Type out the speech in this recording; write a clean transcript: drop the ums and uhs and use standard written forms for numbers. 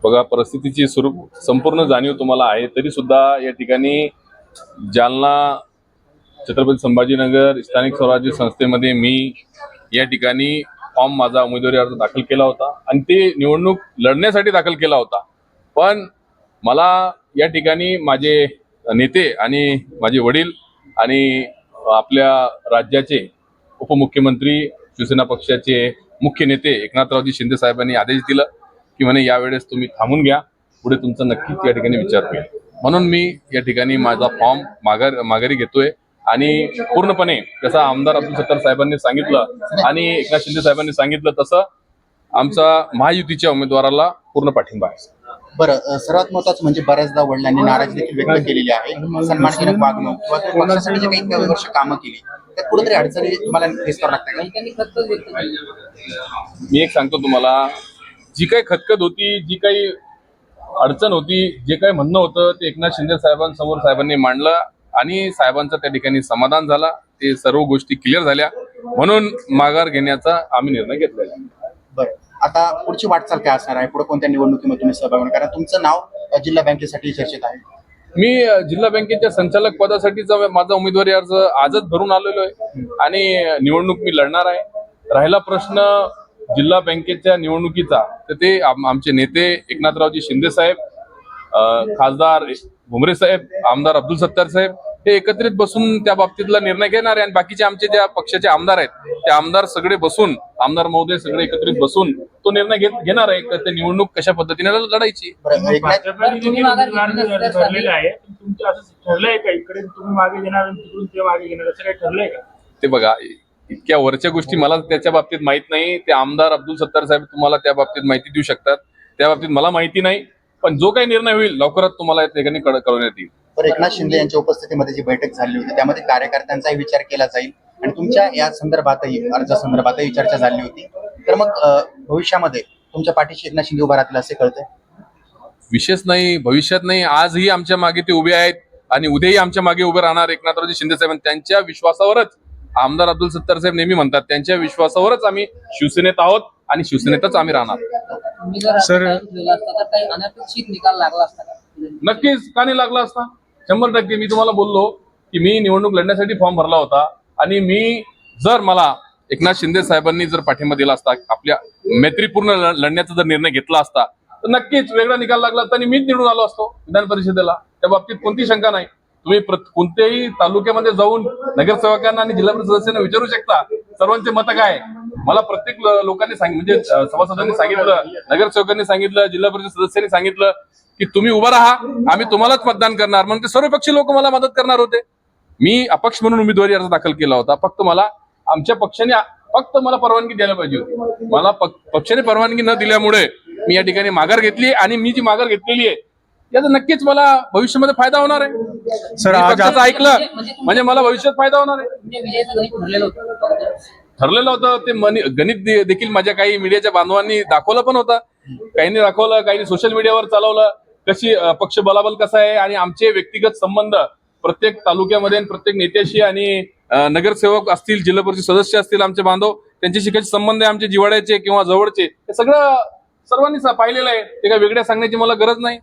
बघा, परिस्थितीची स्वरूप संपूर्ण जाणीव तुम्हाला आहे, तरी सुद्धा या ठिकाणी जालना छत्रपती संभाजीनगर स्थानिक स्वराज्य संस्थेमध्ये मी या ठिकाणी फॉर्म माझा उमेदवारी अर्ज दाखल केला होता आणि ते निवडणूक लढण्यासाठी दाखल केला होता। पण मला या ठिकाणी माझे नेते आणि माझे वडील आणि आपल्या राज्याचे उपमुख्यमंत्री शिवसेना पक्षाचे मुख्य नेते एकनाथरावजी शिंदे साहेबांनी आदेश दिला की म्हणे यावेळेस तुम्ही थांबून घ्या, पुढे तुमचा नक्कीच या ठिकाणी विचार होईल। म्हणून मी या ठिकाणी माझा फॉर्म माघारी घेतोय आणि पूर्णपणे जसं आमदार अब्दुल सत्तार साहेबांनी सांगितलं आणि एकनाथ शिंदे साहेबांनी सांगितलं तसं आमचा महायुतीच्या उमेदवाराला पूर्ण पाठिंबा आहे। बरं, सर्वात महत्त्वाचं म्हणजे बऱ्याचदा वडिलांनी नाराजी देखील व्यक्त केलेली आहे। सन्मानजनक वागणूक किंवा पक्षासाठी जे काही वर्ष कामं केली त्यात कुठेतरी अडचणी तुम्हाला फेस करावं लागतं का? मी एक सांगतो तुम्हाला, जी काही खतखत होती, जी काही अडचण होती, जे काही म्हणणं होतं ते एकनाथ शिंदे साहेबांसमोर साहेबांनी मांडलं आणि साहेबांचं त्या ठिकाणी समाधान झाला। ते सर्व गोष्टी क्लिअर झाल्या म्हणून माघार घेण्याचा आम्ही निर्णय घेतलेला आहे। बरं, आता पुढची वाटचाल काय असणार आहे? पुढे कोणत्या निवडणुकीमध्ये तुम्ही सहभागी होणार? कारण तुमचं नाव जिल्हा बँकेसाठी चर्चेत आहे। मी जिल्हा बँकेच्या संचालक पदासाठीचा माझा उमेदवारी अर्ज आजच भरून आलेलो आहे आणि निवडणूक मी लढणार आहे। राहिला प्रश्न जिल्हा बँकेच्या निवडणुकीचा, तर ते आमचे नेते एकनाथरावजी शिंदे साहेब, खासदार भुमरे साहेब, आमदार अब्दुल सत्तार साहेब हे एकत्रित बसून त्या बाबतीतला निर्णय घेणार आहे आणि बाकीचे आमचे ज्या पक्षाचे आमदार आहेत ते आमदार सगळे बसून, आमदार महोदय सगळे एकत्रित बसून तो निर्णय घेणार आहे की ते निवडणूक कशा पद्धतीने लढायची। ते बघा, इतक्या वरच्या गोष्टी मला त्याच्या बाबतीत माहित नाही। ते आमदार अब्दुल सत्तार साहेब तुम्हाला त्या बाबतीत माहिती देऊ शकतात, त्या बाबतीत मला माहिती नाही। पण जो काही निर्णय होईल लवकरच तुम्हाला या ठिकाणी कळवण्यात येईल। तर एकनाथ शिंदे यांच्या उपस्थितीमध्ये जी बैठक झाली होती त्यामध्ये कार्यकर्त्यांचाही विचार केला जाईल आणि तुमच्या या संदर्भातही अर्जासंदर्भातही चर्चा झाली होती। तर मग भविष्यामध्ये तुमच्या पाठीशी एकनाथ शिंदे उभा राहतील असे कळतंय? विशेष नाही, भविष्यात नाही, आजही आमच्या मागे ते उभे आहेत आणि उद्याही आमच्या मागे उभे राहणार एकनाथरावजी शिंदे साहेब। त्यांच्या विश्वासावरच आमदार अब्दुल सत्तार साहेब नेहमी म्हणतात, त्यांच्या विश्वासावरच आम्ही शिवसेनेत आहोत आणि शिवसेनेतच आम्ही राहणार। सर, काही अनपेक्षित निकाल लागला असता का? नक्कीच का नाही लागला असता, 100%। मी तुम्हाला बोललो की मी निवडणूक लढण्यासाठी फॉर्म भरला होता आणि मी जर मला एकनाथ शिंदे साहेबांनी जर पाठिंबा दिला असता, आपल्या मैत्रीपूर्ण लढण्याचा जर निर्णय घेतला असता तर नक्कीच वेगळा निकाल लागला असता आणि मीच निवडून आलो असतो विधान परिषदेला। त्या बाबतीत कोणती शंका नाही। तुम्ही कोणत्याही तालुक्यामध्ये जाऊन नगरसेवकांना आणि जिल्हा परिषद सदस्यांना विचारू शकता सर्वांचे मत काय। मला प्रत्येक लोकांनी म्हणजे सभासदांनी सांगितलं, नगरसेवकांनी सांगितलं, जिल्हा परिषद सदस्यांनी सांगितलं की तुम्ही उभा राहा, आम्ही तुम्हालाच मतदान करणार। म्हणजे सर्वपक्षीय लोक मला मदत करणार होते। मी अपक्ष म्हणून उमेदवारी अर्ज दाखल केला होता। फक्त मला आमच्या पक्षाने मला परवानगी द्यायला पाहिजे होती। मला पक्षाने परवानगी न दिल्यामुळे मी या ठिकाणी माघार घेतली आणि मी जी माघार घेतलेली आहे याचा नक्कीच मला भविष्यामध्ये फायदा होणार आहे। सर, आज ऐकलं म्हणजे मला भविष्यात फायदा होणार आहे। ठरलेलं होतं ते गणित देखील माझ्या काही मीडियाच्या बांधवांनी दाखवलं पण होतं, काहींनी दाखवलं, काहींनी सोशल मीडियावर चालवलं कशी पक्ष बलाबल कसा आहे आणि आमचे व्यक्तिगत संबंध प्रत्येक तालुक्यामध्ये प्रत्येक नेत्याशी आणि नगरसेवक असतील, जिल्हा परिषद सदस्य असतील, आमचे बांधव त्यांच्याशी कसे संबंध आहे आमचे जिव्हाळ्याचे किंवा जवळचे, हे सगळं सर्वांनी पाहिलेलं आहे। ते काही वेगळ्या सांगण्याची मला गरज नाही।